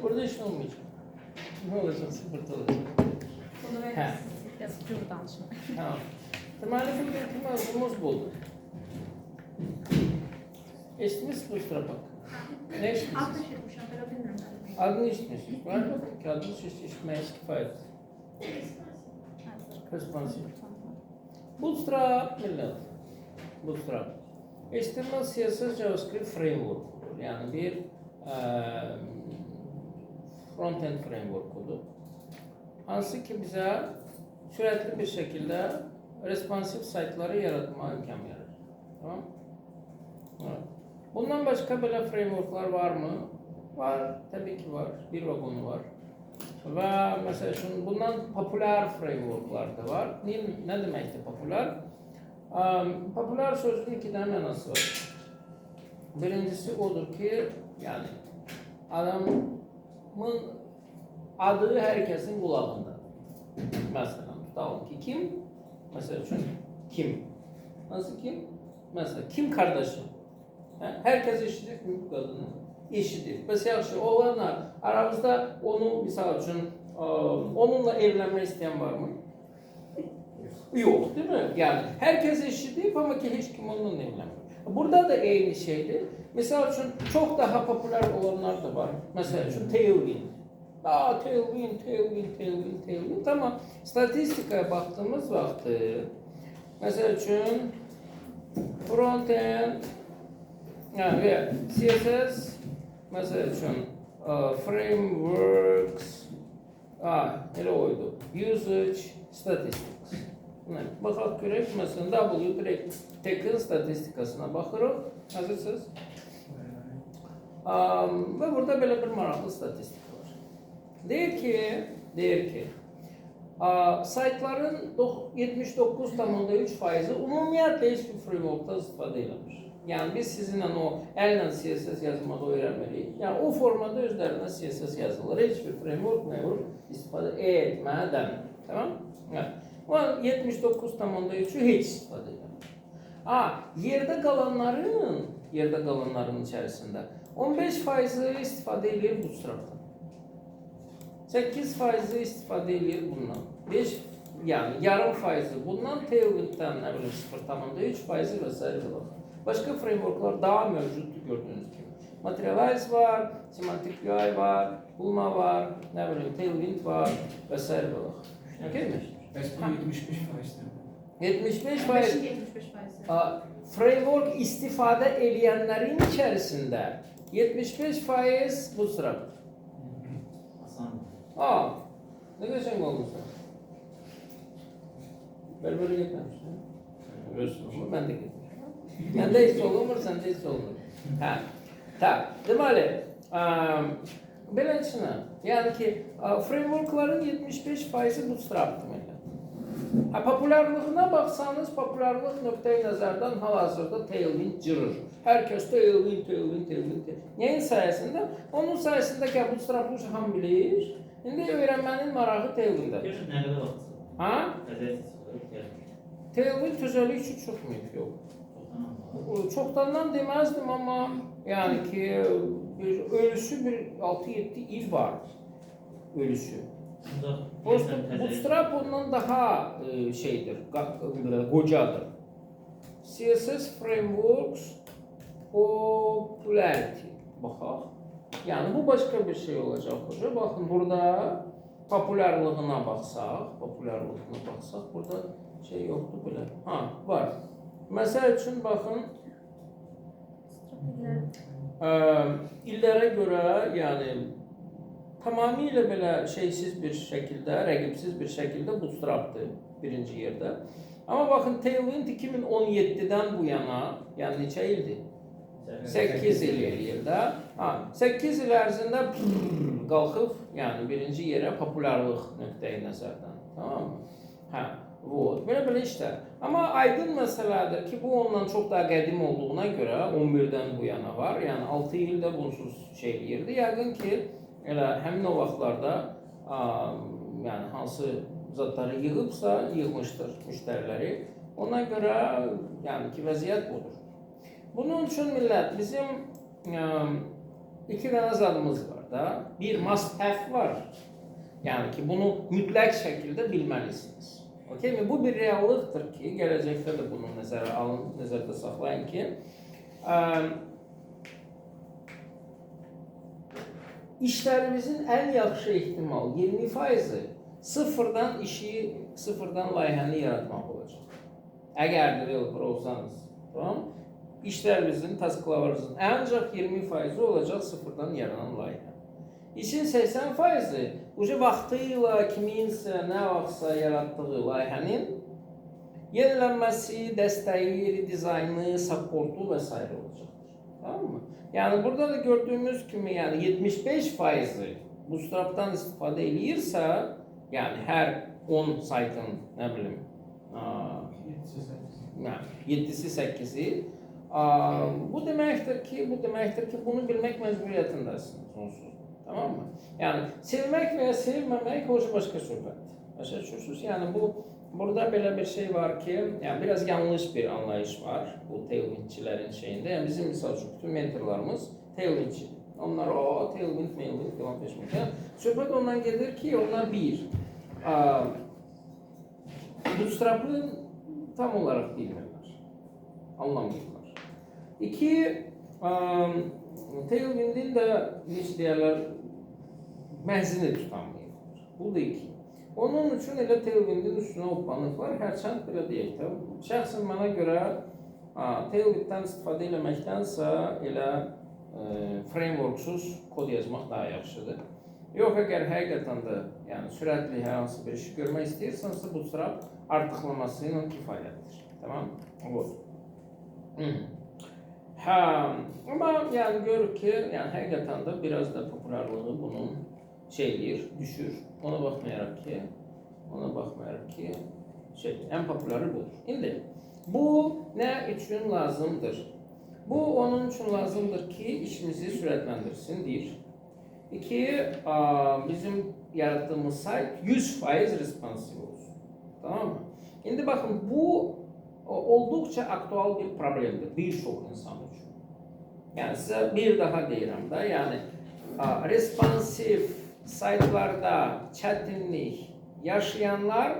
Orada iş olmayacak. Ne olacak? Sıfırda olacak. Bunu verirsiniz. Yazıcı danışma. Tamam. Temelde bugünkü mevzumuz budur. Eşitmiş bu sıra bak. Ne eşitmiş? Altı şirmiş, ben bilmiyorum. Adını eşitmiş. Var mı? Ki adını eşitmeye kifayet. Respansif. Bootstrap millet. Bootstrap. HTML, CSS, JavaScript framework. Yani bir front-end framework'udur. Hansı ki bize süratli bir şekilde responsif saytları yaratma imkan verir. Tamam? Evet. Bundan başka böyle framework'lar var mı? Var. Tabii ki var. Bir vagonu var. Ve mesela bundan popüler framework'lar da var. Ne demektir popüler? Popüler sözünün iki tane manası var. Birincisi odur ki yani adamın adı herkesin kulağında. Mesela tutalım ki kim? Mesela kim? Nasıl kim? Mesela kim kardeşim? Herkes eşidir mi bu kadını? Eşidir. Mesela olanlar aramızda onu misal için onunla evlenmek isteyen var mı? Yok değil mi? Yani herkes eşidir ama ki hiç kim onunla evlenmiyor. Burada da aynı şeydir. Mesela için çok daha popüler olanlar da var. Mesela için Tailwind. Tailwind. Tamam. Statistikaya baktığımız vakti mesela için frontend yani CSS mesela için frameworks hele oydu. Usage statistics. Bakaq görək, məsələn, W-Tech'in statistikasına baxırıq. Hazırsınız? Ve burada belə bir maraqlı statistika var. Deyir ki, saytların 79,3%'ı ümumiyyətlə heç bir framework'dan istifadə eləmir. Yani biz sizinle o elle CSS yazmada öğrenmeliyiz. Yani o formada özlerine CSS yazılır. Hiçbir framework istifade etmeden. Tamam? Evet. O 79,3'ü hiç istifade edemez. Yerde kalanların içerisinde 15%'ı istifade edilir Bootstrap'tan. 8% istifade edilir bundan. 5 yani yarım faizi bundan Tailwind'den 0,3% vesaire var. Başka framework'lar daha mevcuttu gördüğünüz gibi. Materialize var, Semantic UI var, Bulma var, Tailwind var vesaire var. Okey mi? 75%. Framework istifade edenlerin içerisinde 75% Bootstrap. Ne geçen olmuşsa. Böyle gitmemiştim. Özgürüm, ben de gittim. Ben de hiç olmur, sen de hiç olmur. Tamam. Deməli, beləsinə, yəni ki, frameworkların 75%'i Bootstrap'dır. Popülerliğine baksanız, popülerlik noktayı nazardan hal-hazırda Tailwind cırır. Herkes Tailwind. Neyin sayesinde? Onun sayesinde ki Bootstrap'ı ham bilir. İndi öğrenmenin marağı Tailwind'dir. Ne kadar vakit? Ha? Tailwind özellik için çok mühim yok. Çoktandan demezdim ama yani ki ölüsü bir 6-7 il var. Ölüsü. Bootstrap ondan daha kocadır. CSS Frameworks Popularity. Baxaq. Yani bu başka bir şey olacak hoca. Bakın burada popülerliğine baxsaq, burada şey yoktu bile. Var. Mesela için bakın illere göre yani tamamıyla böyle şeysiz bir şekilde, rakipsiz bir şekilde Bootstrap'tı birinci yerde. Ama bakın Tailwind 2017'den bu yana, yani neçə ildi? 8 il eləyirdə. 8 il ərzində qalxıb, yani birinci yere popülerlik nöqteyi nəzərdən. Tamam mı? Böyle işler. Ama aydın meseledir ki bu ondan çok daha qədim olduğuna göre 11'den bu yana var. Yani 6 ildə bunsuz şey eləyirdi. Yəqin ki elə həmin o vaxtlarda yani hansı zatları yığıbsa yığmışdır müşterileri. Ona göre yani ki vəziyyət budur. Bunun için millet bizim iki dənə zadımız var da. Bir must have var. Yəni ki, bunu mütləq şəkildə bilməlisiniz. Okay mi? Bu bir reallıqdır ki, gələcəkdə də bunu nəzərdə saxlayın ki, işlərimizin ən yaxşı ehtimal 20%-i sıfırdan layihəni yaratmaq olacaq. Əgər developer olsanız, tamam? İşlərimizin, tasklarınızın ancaq 20%-i olacaq sıfırdan yaranan layihə. İşin 80%-i vaxtı ilə kiminsə, nə vaxtsa yaratdığı layihənin yenilənməsi, dəstəyi, redizaynı, supportu və s. olacaqdır. Tamam mı? Yəni burada da gördüyümüz kimi, yəni 75%-i Bootstrap'dan istifadə eləyirsə, yəni hər 10 saytın, nə bilim, 7-si, 8-i, bu deməkdir ki, bunu bilmək məcburiyyətindəsiniz onsuz. Tamam mı? Yəni sevmək və ya sevməmək o başqa söhbətdir. Başa düşürsünüz? Yəni burada belə bir şey var ki, yəni biraz yanlış bir anlayış var bu Tailwindçilərin şeyində. Yəni bizim misal üçün bütün mentorlarımız Tailwindçidir. Onlar Tailwind, Mailwind filan peşmək. Yəni söhbət ondan gedir ki, onlar bir Bootstrap'ı tam olaraq bilmirlər, anlamırlar. İki, Tailwind'in də necə deyərlər, məhzini tutanmayırlar. Bu da iki. Onun üçün elə Tailwind'in üstünə hoppanıqlar, hərçənd belə deyək də. Şəxsən mənə görə Tailwind'dən istifadə eləməkdənsə elə frameworksuz kod yazmaq daha yaxşıdır. Yox, əgər həqiqətən də yəni, sürətli hər hansı bir işi görmək istəyirsənsə, Bootstrap artıqlaması ilə kifayətdir. Tamam? Amma yəni görürük ki, yəni həqiqətən də biraz da popularlığı bunun düşür. Ona baxmayaraq ki, ən populyarı budur. İndi bu nə üçün lazımdır? Bu onun üçün lazımdır ki, işimizi sürətləndirsin, bir. İki, bizim yarattığımız sayt 100% responsive olsun. Tamam mı? İndi baxın, bu olduqca aktual bir problemdir bir çox insan üçün. Yəni sizə bir daha deyirəm da, yəni responsive saytlarda çətinlik yaşayanlar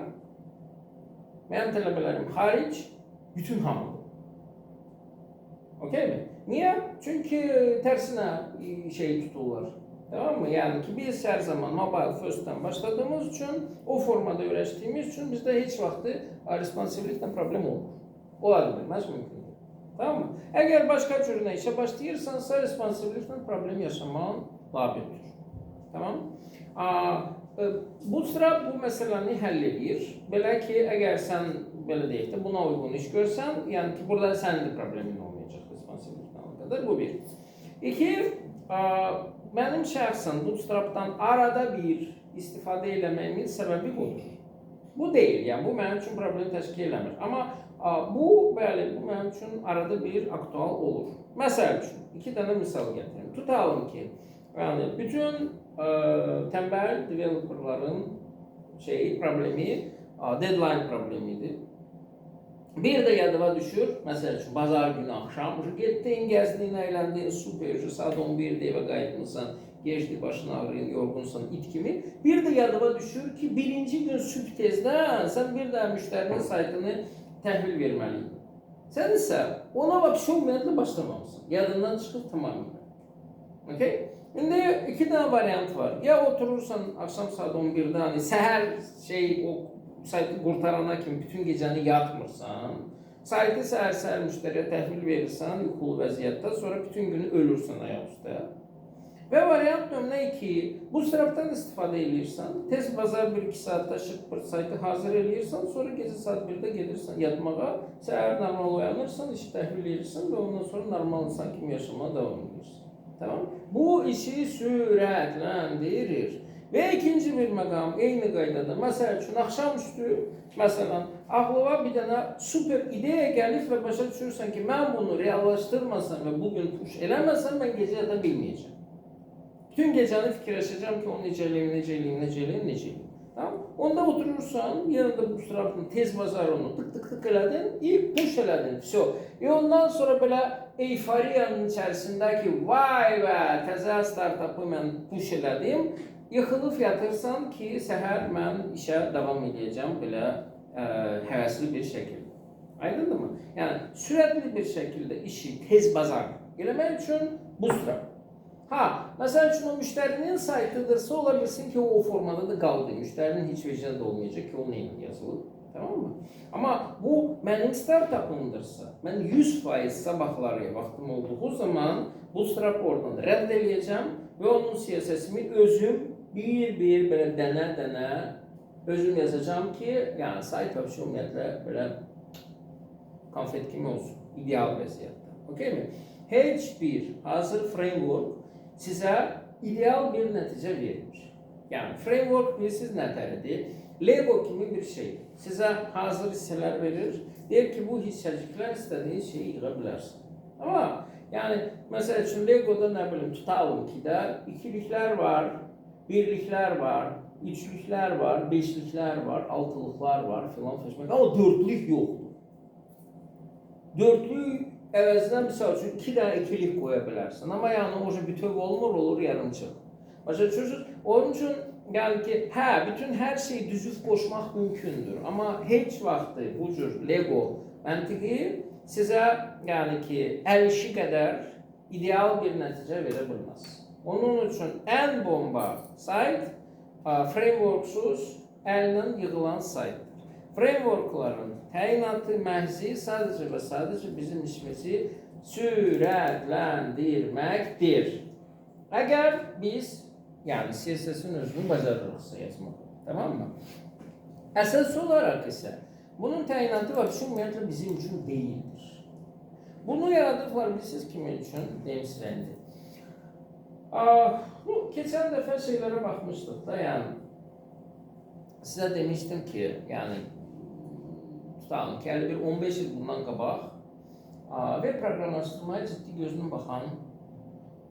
mənim tələbələrim xaric bütün hamıdır. Okay mi? Niyə? Çünki tərsinə tuturlar. Tamam mı? Yəni ki, biz hər zaman mobile first'dən başladığımız üçün, o formada öyrəşdiyimiz üçün bizdə heç vaxtı responsivelikdən problem olmur. Ola bilməz mümkündür. Tamam mı? Əgər başqa cürünə işə başlayırsansa, responsivelikdən problem yaşaman labiddir. Tamam? Bootstrap bu məsələni həll edir. Belə ki, əgər sən, belə deyək də, buna uyğun iş görsən, yəni ki, burada sənin də problemin olmayacaq responsivelikdən o qədər. Bu bir. İki, mənim şəxsən Bootstrap'dan arada bir istifadə eləməyimin səbəbi budur. Bu deyil, yəni bu mənim üçün problem təşkil eləmir. Amma bu mənim üçün arada bir aktual olur. Məsəl üçün, iki dənə misal gətirim. Tutalım ki, yəni bütün tənbəl developerların problemi deadline problemidir. Bir də yadıma düşür, məsəl üçün, bazar günü axşam, getdin, gəzdin, əyləndin, super, saat 11-də evə qayıtmısan, gecdi, başın ağrıyın, yorğunsan, it kimi. Bir də yadıma düşür ki, birinci gün sübh tezdən sən bir də müştərinin saytını təhvil verməliydin. Sən isə ona ümumiyyətlə başlamamışsın, yadından çıxıb tamamilə. Okay? İndi iki dənə variant var. Ya oturursan axşam saat 11-də, səhər o saytı qurtarana kimi bütün gecəni yatmırsan, saytı səhər müştəriyə təhvil verirsən yuxulu vəziyyətdə, sonra bütün günü ölürsən ayaq üstə. Və variant nömrə 2, Bootstrap'dan istifadə edirsən, tez bazar 1-2 saatda şıp saytı hazır edirsən, sonra gecə saat 1-də gedirsən yatmağa, səhər normal oyanırsan, işi təhvil edirsən və ondan sonra normal insan kimi yaşamaya davam edirsən. Tamam? Bu işi sürətləndirir. Və ikinci bir məqam, eyni qaydada, məsəl üçün, axşamüstü, məsələn, ağlıma bir dənə super ideya gəlib və başa düşürsən ki, mən bunu reallaşdırmasam və bugün push eləməsəm, mən gecə yata bilməyəcəm. Bütün gecəni fikirləşəcəm ki, onu necə eləyim. Tamam? Onda oturursan, yenə də Bootstrap'ın tez bazar onu tık elədin, push elədin, ondan sonra belə euforiyanın içərisində ki, vay və təzə startupı mən push elədim, yıxılıb yatırsan ki, səhər mən işə davam edəcəm belə həvəsli bir şəkildə. Aydındırmı? Yəni, sürətli bir şəkildə işi tez bazar eləmək üçün bootstrap. Məsəl üçün o müştərinin saytıdırsa, ola bilsin ki, o formada da qaldı. Müştərinin heç vecində də olmayacaq ki, o neyin yazılıb. Tamam mı? Amma bu mənim startupımdırsa, mən 100% sabahları vaxtım olduğu zaman bootstrap oradan rədd edəcəm və onun CSS-imi özüm bir belə dənə özüm yazacağım ki, yəni sayt ümumiyyətlə belə konfet kimi olsun, ideal vəziyyətdə. Okay mi? Heç bir hazır framework sizə ideal bir nəticə vermir. Yəni, framework bilirsiniz nətəridir? Lego kimi bir şeydir. Sizə hazır hissələr verir. Deyir ki, bu hissəciklər istədiyiniz şeyi yığa bilərsin. Amma, yəni, məsəl üçün Legoda nə bilim, tutalım ki də ikiliklər var, birliklər var, üçlüklər var, beşliklər var, altılıqlar var filan fəşmək. Amma dörtlük yoxdur. Dörtlük əvəzinə misal üçün 2 dənə ikilik qoya bilərsən. Amma yəni o bütöv olmur, olur yarımçıq. Başa düşürsünüz? Onun üçün yəni ki, bütün hər şeyi düzüb qoşmaq mümkündür. Amma heç vaxtı bu cür Lego məntiqi sizə yəni ki, əl işi qədər ideal bir nəticə verə bilməz. Onun üçün ən bomba sayt frameworksuz əllə yığılan saytdır. Frameworkların təyinatı məhzi sadəcə və sadəcə bizim işimizi sürətləndirməkdir. Əgər biz, yəni CSS-in özünü bacarırıqsa yazmaq, tamam mı? Əsas olaraq isə bunun təyinatı var, ümumiyyətlə bizim üçün deyildir. Bunu yaradıqlar bilirsiniz kimin üçün? Deyim sizə indi. Keçən dəfə şeylərə baxmışdıq da, yəni sizə demişdim ki, yəni tutalım ki, 15 il bundan qabaq web proqramlaşdırmaya ciddi gözünün baxan,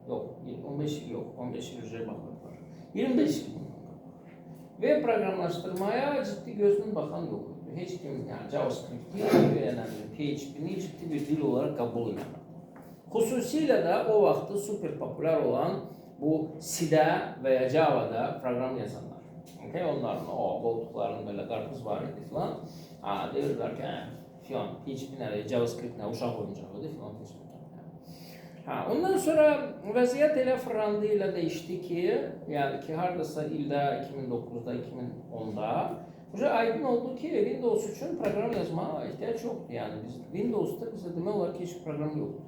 yox, 15 il yox, 15 il üzrə baxırlar. 25 il bundan qabaq. Web proqramlaşdırmaya ciddi gözünün baxan yox idi. Heç kim, yəni JavaScript-i, PHP-ni ciddi bir dil olaraq qəbul edir. Xüsusilə də o vaxtı super populyar olan bu C-də və ya Java-da proqram yazanlar. Onların qoltuqlarının belə qarpız var idi filan. Deyirlər ki, PHP nədir, JavaScript nə, uşaq oyuncağıdır filan. Ondan sonra vəziyyət elə fırlandı ilə dəyişdi ki, yəni ki, haradasa ildə 2009-da, 2010-da aydın oldu ki, Windows üçün proqram yazmağa ehtiyac yoxdur. Yəni Windows'da bizdə demək olar ki, heç proqram yoxdur.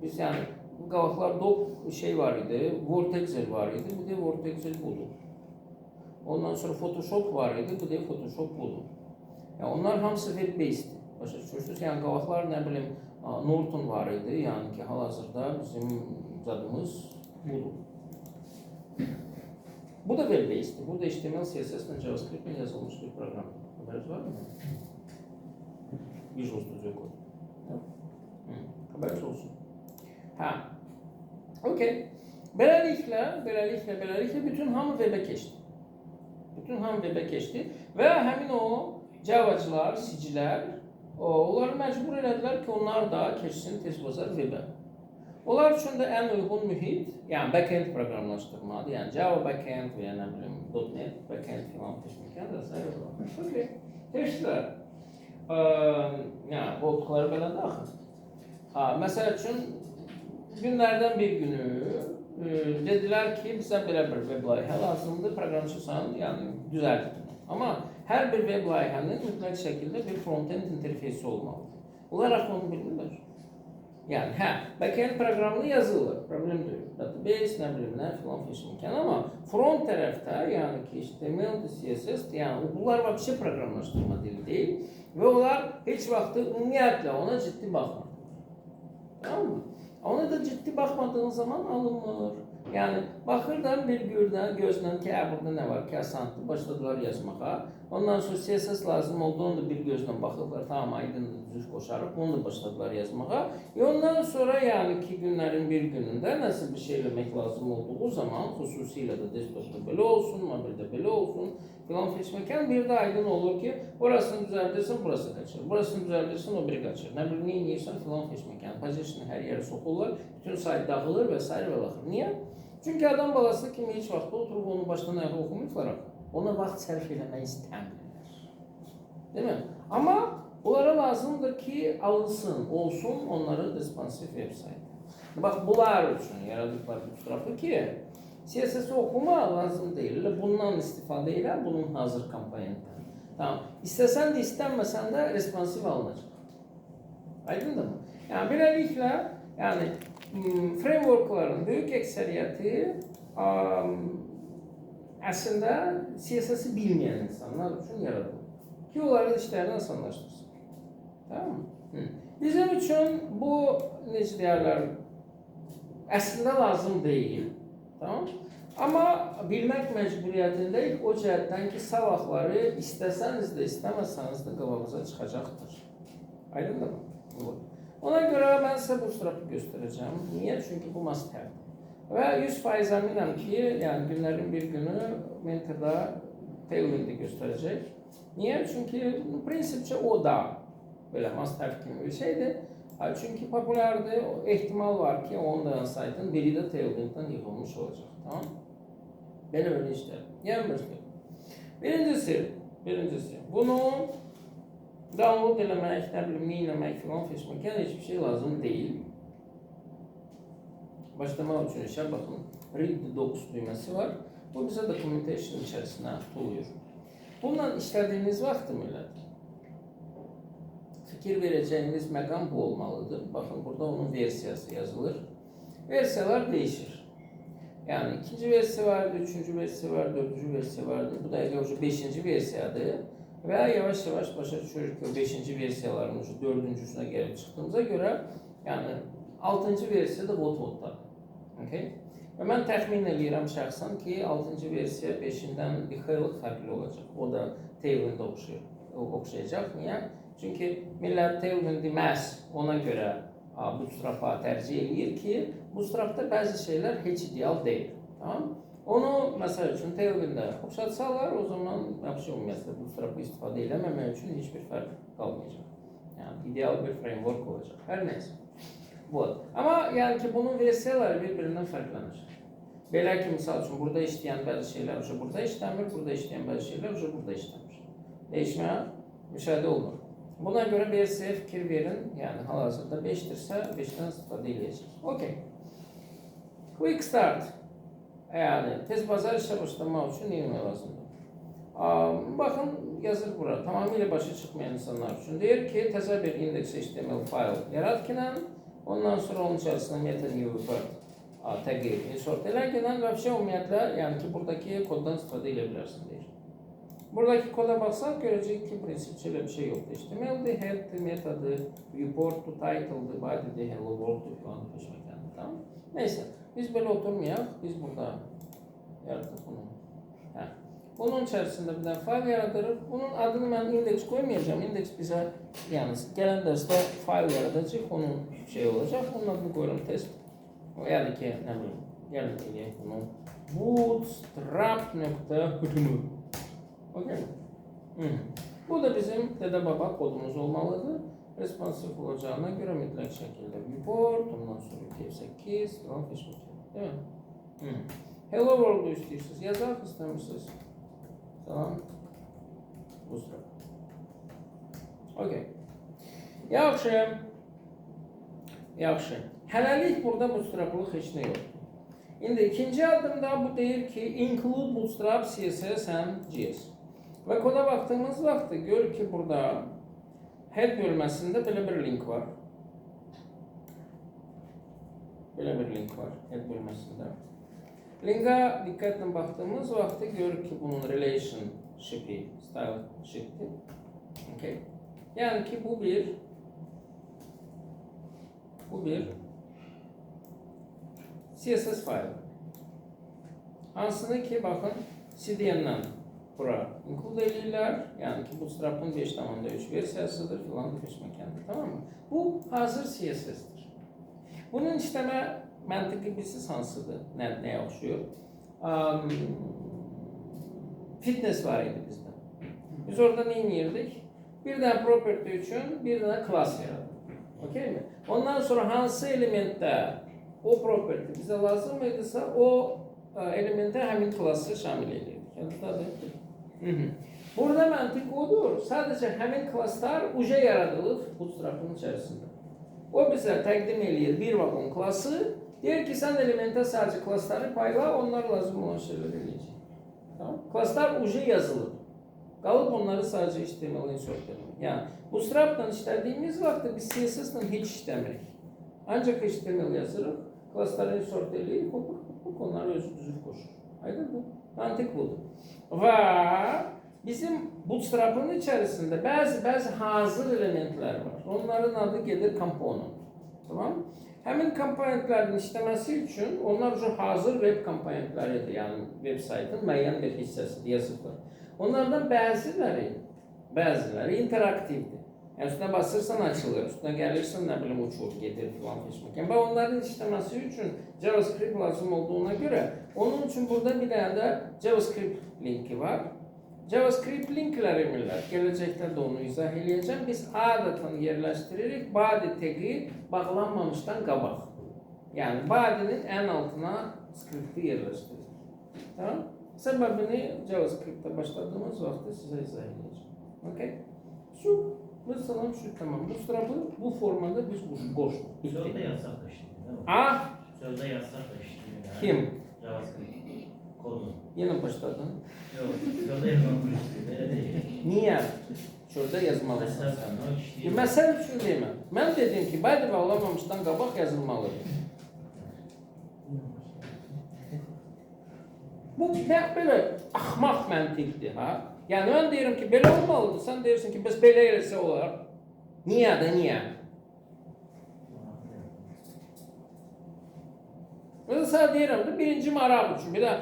Biz yəni bu qabaqlar doc şey var idi, Word Excel var idi, bu da Word Excel budur. Ondan sonra Photoshop var idi, bu da Photoshop budur. Yəni onlar hamısı web-based. Başa düşürsünüz? Yəni qabaqlar nə bilim Norton var idi, yəni ki, hal-hazırda bizim zadımız budur. Bu da web-based. Bu da HTML, CSS ilə JavaScript-lə yazılmış bir proqram. Xəbəriniz var mı? Visual Studio Code. Xəbəriniz olsun. Okey. Beləliklə bütün hamı web-ə keçdi. Bütün hamı web-ə keçdi və həmin o Javacılar, C-cilər, onları məcbur elədilər ki, onlar da keçsin tez bazar web-ə. Onlar üçün də ən uyğun mühit, yəni backend proqramlaşdırmadır, yəni Java backend və ya nə bilim .NET backend filan texnikədir. Okey. Keçdilər. Yəni, qoltuqları belədir axı. Məsəl üçün, günlərdən bir günü dedilər ki, bizə belə bir web layihə lazımdır, proqramçısan, yəni düzəldir. Amma hər bir web layihənin mütləq şəkildə bir front-end interfeysi olmalıdır. Onlar axı onu bilmirlər. Yəni, backend proqramını yazırlar, problem deyil. Database, nə bilim, nə filan feşimkən. Amma front tərəfdə, yəni ki, HTML, CSS, yəni bunlar vəbşə proqramlaşdırma dili deyil və onlar heç vaxtı ümumiyyətlə ona ciddi baxmır. Tamam mı? Ona da ciddi baxmadığın zaman alınmır. Yəni, baxırdan bir gözlə ki, burada nə var ki, asandır, başladılar yazmağa. Ondan sonra CSS lazım olduğunu da bir gözle bakırlar. Tamam, aydındır, düz koşarıp onu da başladılar yazmağa. Ondan sonra yani ki günlerin bir gününde nasıl bir şey eləmək lazım olduğu zaman, xüsusilə də desktopda belə olsun, mobildə belə olsun filan seçməkən bir də aydın olur ki, orasını düzəldirsən, burası qaçır. Burasını düzəldirsən, o biri qaçır. Nə bilim, neyin yiyirsən filan seçməkən. Positionu hər yerə soxurlar, bütün sayt dağılır və s. və baxır. Niyə? Çünki adam balası kimi heç vaxt oturub onu başdan ayağa oxumayıblar. Ona vaxt sərf eləmək istəmirlər. Değil mi? Amma onlara lazımdır ki, alınsın, olsun onların responsive website. Bax, bunlar üçün yaradıqlar Bootstrap'ı ki, CSS okuma lazım deyil. Bundan istifadə elə, bunun hazır komponentdən. Tamam. İstəsən də, istənməsən də responsive alınacaq. Aydındır mı? Yani beləliklə, yani frameworkların böyük əksəriyyəti əslində CSS-i bilməyən insanlar üçün yaradılır. Ki, onların işlərini asanlaşdırsın. Tamam mı? Bizim üçün bu, necə deyərlər, əslində lazım deyil. Tamam. Amma bilmək məcburiyyətindəyik o cəhətdən ki, sabahları istəsəniz də, istəməsəniz də qabağınıza çıxacaqdır. Aydındır mı? Ona görə mən sizə Bootstrap'ı göstərəcəm. Niyə? Çünki bu must-have. Və 100% əminəm ki, yəni günlərin bir günü Mentor'da Tailwind'i göstərəcək. Niyə? Çünki prinsipcə o da belə must-have kimi bir şeydir. Çünki populardır, ehtimal var ki, ondan saytın biri də Tailwind'dən yığılmış olacaq. Tamam? Belə işlər. Yəni birincisi, bunu download eləmək, nə bilim, neyləmək filan seçmək, yəni hiçbir şey lazım deyil. Başlamaq üçün işə baxın, read the docs düyməsi var. Bu bizə documentation içərisinə tutulur. Bununla işlədiyiniz vaxt deməlidir. Fikir verəcəyiniz məqam bu olmalıdır. Baxın, burada onun versiyası yazılır. Versiyalar değişir. Yani ikinci versiya vardır, üçüncü versiya vardır, dördüncü versiya vardır. Bu da beşinci versiyadır. Və yavaş-yavaş başa düşürük ki, o beşinci versiyaların dördüncüsünə gəlib çıxdığımıza görə, yəni altıncı versiya da bot-botdadır. Okay? Və mən təxmin edirəm şəxsən ki, altıncı versiya beşindən bir xeyli fərqli olacaq. O da Tailwind'ə oxşayacaq. Niyə? Çünki millət Tailwind'i məhz ona görə Bootstrap'a tercih edir ki, Bootstrap'da bəzi şeylər heç ideal deyil. Tamam? Onu məsəl üçün Tailwind'ə oxşatsalar, o zaman yaxşı ümumiyyətlə Bootstrap'ı istifadə eləməmək üçün heç bir fərq qalmayacaq. Yəni ideal bir framework olacaq. Hər neysə. Amma yəni ki, bunun versiyaları bir-birindən fərqlənir. Belə ki, misal üçün burada işləyən bəzi şeylər burada işləmir, burada işləyən bəzi şeylər burada işləmir. Değişmə müşahidə olunur. Buna görə versiyaya fikir verin, yəni hal-hazırda 5'dirsə 5'dən istifadə edəcək. Okay. Quick start. Yəni tez bazar işə başlamaq üçün neymək lazımdır? Baxın, yazır bura. Tamamilə başa çıxmayan insanlar üçün deyir ki, təzə bir index.html fayl yarat ki, ondan sonra onun içərisində meta-new tagi insert elərkən və ümumiyyətlə, yəni ki, buradakı koddan istifadə edə bilərsin deyir. Buradaki koda baksak görecek ki prinsipçi bir şey yoktu. HTML'di, head'di, metadı, viewport'tu, title'dı, body'di, hello world'du falan peşmekten. Tamam. Neyse, biz böyle oturmayalım. Biz burada yarattık bunu. Bunun içerisinde bir tane file yaratırız. Bunun adını ben index koymayacağım. Index bize yani gelen derste file yaratacak. Onun şey olacak. Onun adını koyalım test. O yani ki ne bileyim. Gelin diye bunu bootstrap.html. Okay. Bu da bizim dede baba kodumuz olmalıdır. Responsive olacağına göre mütlak şekilde viewport, ondan sonra UTF-8 falan Facebook. Değil mi? Hello World'u istiyorsunuz. Yazar istemişsiniz. Tamam. Bootstrap. Okay. Yaxşı. Hələlik burada Bootstrap'lıq heç nə yoxdur. İndi ikinci adımda bu deyir ki, include Bootstrap, CSS and JS. Və koda baktığımız vaxtda gör ki, burada head bölməsində belə bir link var. Belə bir link var head bölməsində. Linka diqqətlə baxdığımız vaxtda gör ki, bunun relationship'i, style sheet'dir. Okay. Yəni ki, bu bir CSS faylı. Hansını ki, baxın, CDN'dən bura include edirlər. Yəni ki, Bootstrap'ın 5.3 versiyasıdır filan peşməkəndir, tamam mı? Bu hazır CSS'dir. Bunun işləmə məntiqi bilsiz hansıdır? Nəyə oxşuyur? Fitness var idi bizdə. Biz orada nə edirdik? Bir dənə property üçün bir dənə class yaradıq. Okey mi? Ondan sonra hansı elementdə o property bizə lazım idisə, o elementə həmin klassı şamil edirdik. Burada məntiq odur. Sadəcə həmin klasslar uca yaradılır Bootstrap'ın içərisində. O bizə təqdim edir bir vagon klassı. Deyir ki, sən elementə sadəcə klassları payla, onlar lazım olan şeyləri eləyəcək. Tamam? Klasslar uca yazılır. Qalıb onları sadəcə HTML insert etmək. Yəni, Bootstrap'la işlədiyimiz vaxtda biz CSS-la heç işləmirik. Ancaq HTML yazırıq, klassları insert edirik, onları özü düzür qoşur. Aydındır? Mantık budur. Və bizim Bootstrap'ın içərisində bəzi hazır elementlər var. Onların adı gedir component. Tamam? Həmin komponentlərin işləməsi üçün onlar hazır web komponentləridir. Yəni, web saytın müəyyən bir hissəsidir, yazıblar. Onlardan bəziləri interaktivdir. Yəni, üstünə basırsan açılır, üstünə gəlirsən, nə bilim, uçur, gedir filan peşməkən. Və onların işləməsi üçün JavaScript lazım olduğuna görə, onun üçün burada bir dənə də JavaScript linki var. JavaScript linkləri emirlər. Gələcəkdə də onu izah eləyəcəm. Biz adətən yerləşdiririk body tagi bağlanmamışdan qabaq. Yəni, body'nin ən altına skripti yerləşdiririk. Tamam? Səbəbini JavaScript'də başladığımız vaxtda sizə izah edəcəm. Okay? Mesela şu tamam. Bootstrap'ı bu formada biz boşluq. Sözde yazsak da işlemiyor değil mi? Ah! Sözde yazsak da işlemiyor. Yani. Kim? JavaScript kodu. Yine başladın. Yok, sözde yazmamış işlemiyor. Öyle değil. Niye? Şurada yazmalısın Mesela sen. o işlemiyor. Məsəl üçün deyim. Mən dedim ki, body bağlamamışdan qabaq yazılmalıdır. Bu belə axmaq məntiqdir, ha? Yəni mən deyirəm ki, belə olmalıdır. Sən deyirsən ki, bəs belə eləsə olar. Niyə də, niyə? Mən sənə deyirəm də, birinci maraq üçün. Bir də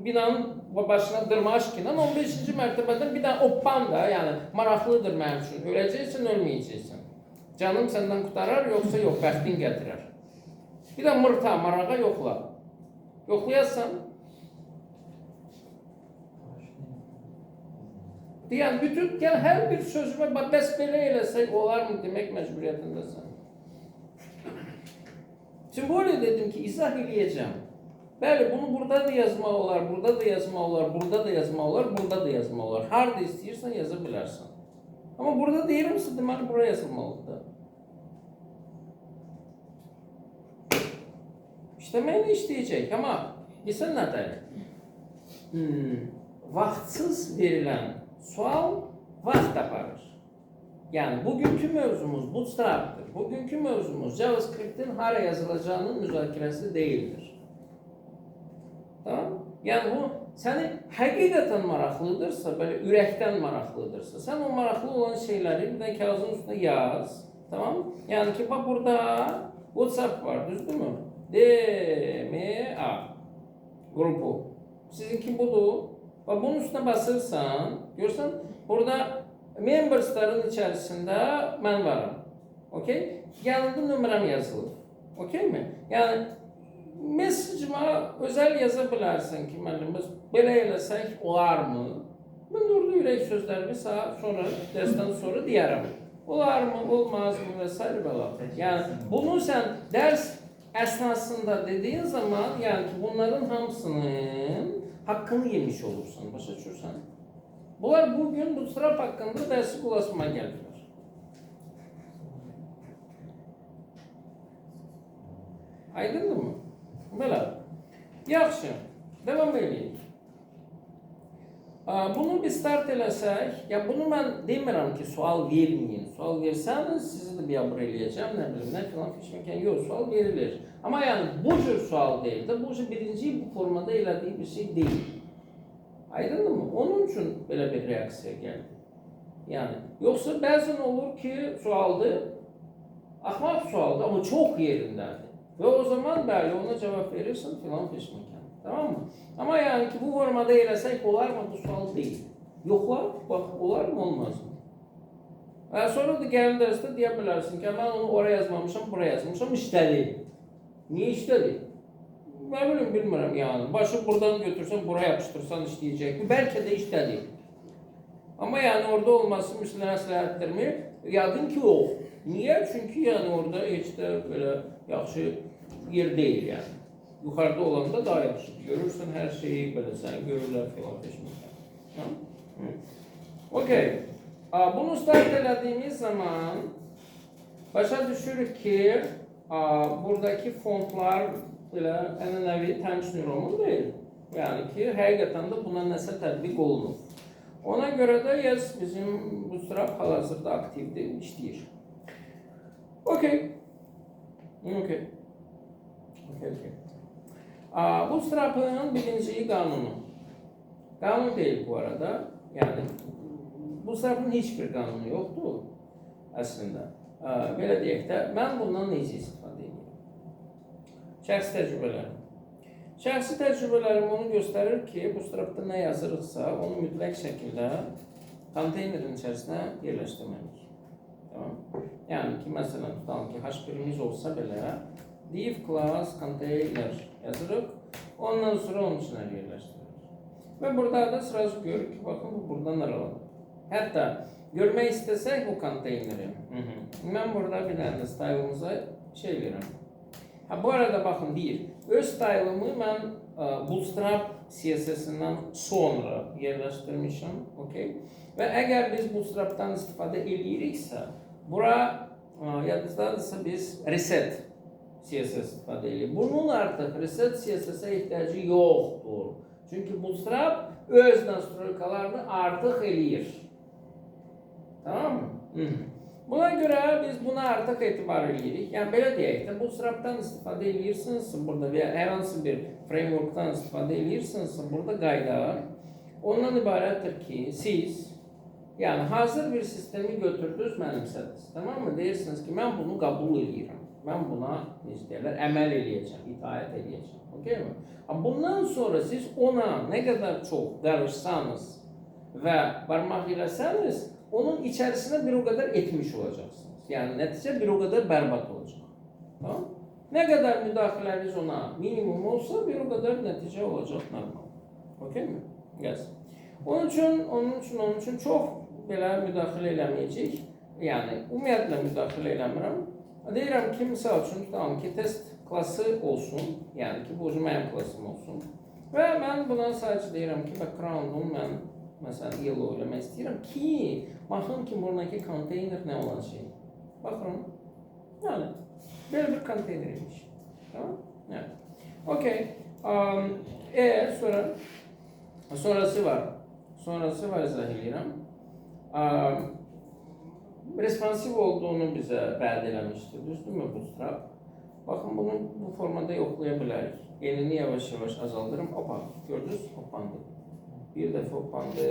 binanın başına dırmaş ki, 15-ci mərtəbədən bir dənə oppan da, yəni maraqlıdır mənim üçün. Öləcəksən, ölməyəcəksən. Canım səndən qutarar, yoxsa yox, bəxtin gətirər. Bir də mırta, marağa yoxla. Yoxlayarsan, deyən, bütün, gəl, hər bir sözümə, bəs belə eləsək, olar mı demək məcburiyyətindəsən. Şimdi böyle dedim ki, izah eləyəcəm. Bəli, bunu burada da yazmaq olar, burada da yazmaq olar, burada da yazmaq olar, burada da yazmaq olar. Harada istəyirsən, yaza bilərsən. Amma burada deyirəmsə, deməli, buraya yazılmalıdır. İşləməyini işləyəcək, amma bilsən nədir? Vaxtsız verilən sual vaxt aparır. Yəni, bugünkü mövzumuz Bootstrap'dır. Bugünkü mövzumuz JavaScript'in hara yazılacağının müzakirəsi deyildir. Tamam? Yəni, bu səni həqiqətən maraqlıdırsa, belə ürəkdən maraqlıdırsa, sən o maraqlı olan şeyləri bir də kağızın üstüne yaz. Tamam? Yəni ki, bax burada WhatsApp var, düzdürmü? DMA qrupu. Sizinki budur. Bax, bunun üstüne basırsan, görsən, burada membersların içərisində mən varım. Okay? Yanında nömrəm yazılır. Okay mi? Yəni, mesajıma özel yaza bilərsən ki, müəllim, biz belə eləsək olar mı? Mən orada ürək sözlərimi sonra, dərsdən sonra deyərəm. Olar mı, olmaz mı və s. belə. Yəni, bunu sən dərs əsnasında dediyin zaman, yəni ki, bunların hamısının haqqını yemiş olursan, başa düşürsən. Bunlar bugün Bootstrap haqqında dərsi qulaşma gəlirlər. Aydındır mı? Belə. Yaxşı, devam edeyim. Bunu bir start eləsək, ya bunu mən demirəm ki, sual verməyin. Sual versəniz, sizi də biabır eləyəcəm, nə bilim, nə filan fişməkən, yox, sual verilir. Amma yəni, bu cür sual deyil də, bu cür birinci bu formada elədiyi bir şey deyil. Aydındır mı? Onun üçün belə bir reaksiya gəldi. Yəni, yoxsa bəzən olur ki, sualdır, axmaq sualdır, amma çox yerindədir. Və o zaman bəli, ona cavab verirsən filan peşməkən. Tamam mı? Amma yəni ki, bu formada eləsək olar mı? Bu sual deyil. Yoxla, bax, olar mı, olmaz mı? Sonra da gəlin dərsdə deyə bilərsin ki, mən onu oraya yazmamışam, buraya yazmışam, işlədi. Niyə işlədi? Nə bilim, bilmirəm yəni. Başı buradan götürsən, buraya yapıştırsan işləyəcək. Bəlkə də işlədi. Amma yəni orada olması məsləhətdirmi? Yadın ki, yox. Niyə? Çünki yəni orada heç də belə yaxşı yer deyil yəni. Yuxarıda olanda daha yaxşı. Görürsən hər şeyi belə sən görürlər filan peşməklə. Okey. Bunu start elədiyimiz zaman başa düşürük ki, buradakı fontlar belə ənənəvi Times New Roman deyil. Yəni ki, həqiqətən də buna nəsə tətbiq olunur. Ona görə də yes, bizim Bootstrap hal-hazırda aktivdir, işləyir. Okey. Okey. Bootstrap'ın birinci qanunu. Qanun deyil bu arada. Yəni, Bootstrap'ın heç bir qanunu yoxdur əslində. Belə deyək də, mən bundan necə istifadə edirəm? Şəxsi təcrübələrim. Şəxsi təcrübələrim onu göstərir ki, Bootstrap'da nə yazırıqsa, onu mütləq şəkildə konteynerin içərisinə yerləşdirməliyik. Tamam. Yəni ki, məsələn, tutalım ki, H1'imiz olsa belə, div class container yazırıq, ondan sonra onun içine yerləşdirilir. Və burada da sırası görür ki, baxın, bu buradan aralanır. Hətta görmək istəsək bu konteyneri, mən burada bir dənə style'ımıza şey verirəm. Bu arada baxın, deyir, öz style'ımı mən Bootstrap CSS-indən sonra yerləşdirmişəm. Okay? Və əgər biz Bootstrap'dan istifadə ediriksə, bura yadınızdadırsa biz reset CSS istifadə edilir. Bunun artıq reset CSS-ə ehtiyacı yoxdur. Çünki Bootstrap öz nastroykalarını artıq eləyir. Tamam mı? Buna görə biz buna artıq etibar edirik. Yəni belə deyək də, Bootstrap'dan istifadə edirsinizsə, burada və hər hansı bir framework'dan istifadə edirsinizsə, burada qayda ondan ibarətdir ki, siz yəni hazır bir sistemi götürdünüz, mənimsədiniz. Tamam mı? Deyirsiniz ki, mən bunu qəbul edirəm. Mən buna necə deyirlər, əməl eləyəcəm, itaət eləyəcəm. Okay mi? Bundan sonra siz ona nə qədər çox qarışsanız və barmaq eləsəniz, onun içərisinə bir o qədər etmiş olacaqsınız. Yəni nəticə bir o qədər bərbad olacaq. Tamam? Nə qədər müdaxiləniz ona minimum olsa, bir o qədər nəticə olacaq normal. Okay mi? Yes. Onun üçün çox belə müdaxilə eləməyəcək. Yəni ümumiyyətlə müdaxilə eləmirəm. Deyirəm ki, misal üçün tutalım ki, test klası olsun, yəni ki, bu mənim klasım olsun. Və mən buna sadəcə deyirəm ki, background-unu mən məsələn yellow eləmək istəyirəm ki, baxın ki, buradakı konteyner nə olacaq. Baxın, yəni, belə bir konteyner imiş. Tamam? Yəni, okey. Sonrası var. Sonrası var, izah edirəm. Responsiv olduğunu bizə vəd eləmişdir, düzdürmü Bootstrap? Baxın, bunu bu formada yoxlaya bilərik. Enini yavaş-yavaş azaldırım. Opa, gördünüz? Hoppandı. Bir dəfə hoppandı.